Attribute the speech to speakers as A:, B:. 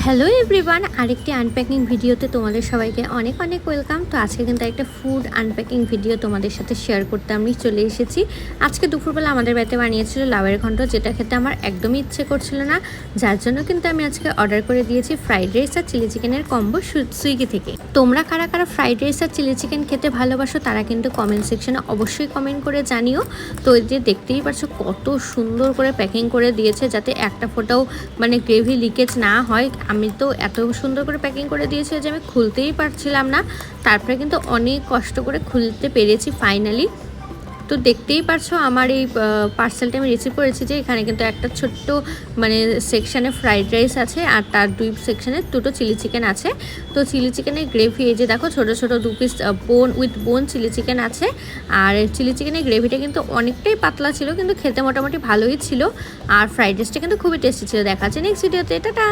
A: Hello everyone, আরেকটি unpacking ভিডিওতে তোমাদের সবাইকে অনেক অনেক ওয়েলকাম। তো আজকে কিন্তু একটা ফুড আনপ্যাকিং ভিডিও তোমাদের সাথে শেয়ার করতে আমি চলে এসেছি। আজকে দুপুরবেলা আমাদের বাড়িতে বানিয়েছিল লাউয়ের ঘন্ট, যেটা খেতে আমার একদমই ইচ্ছে করছিল না, যার জন্য কিন্তু আমি আজকে অর্ডার করে দিয়েছি ফ্রাইড রাইস আর চিলি চিকেনের কম্বো সুইগি থেকে। তোমরা কারা কারা ফ্রাইড রাইস আর চিলি চিকেন খেতে ভালোবাসো তারা কিন্তু কমেন্ট সেকশনে অবশ্যই কমেন্ট করে জানিও। তো এই যে দেখতেই পাচ্ছ কত সুন্দর করে প্যাকিং করে দিয়েছে, যাতে একটা ফোঁটাও মানে গ্রেভি লিকেজ না হয়। আমি তো এত সুন্দর করে প্যাকিং করে দিয়েছি যে আমি খুলতেই পারছিলাম না, তারপরে কিন্তু অনেক কষ্ট করে খুলতে পেরেছি ফাইনালি। তো দেখতেই পারছো আমার এই পার্সেলটা আমি রিসিভ করেছি, যে এখানে কিন্তু একটা ছোট্ট মানে সেকশানে ফ্রাইড রাইস আছে আর তার দুই সেকশানে দুটো চিলি চিকেন আছে। তো চিলি চিকেনের গ্রেভি এই যে দেখো ছোটো ছোটো 2 পিস বোন উইথ বোন চিলি চিকেন আছে। আর চিলি চিকেনের গ্রেভিটা কিন্তু অনেকটাই পাতলা ছিল, কিন্তু খেতে মোটামুটি ভালোই ছিল। আর ফ্রাইড রাইসটা কিন্তু খুবই টেস্টি ছিল। দেখা যাচ্ছে নেক্সট ভিডিওতে। টাটা।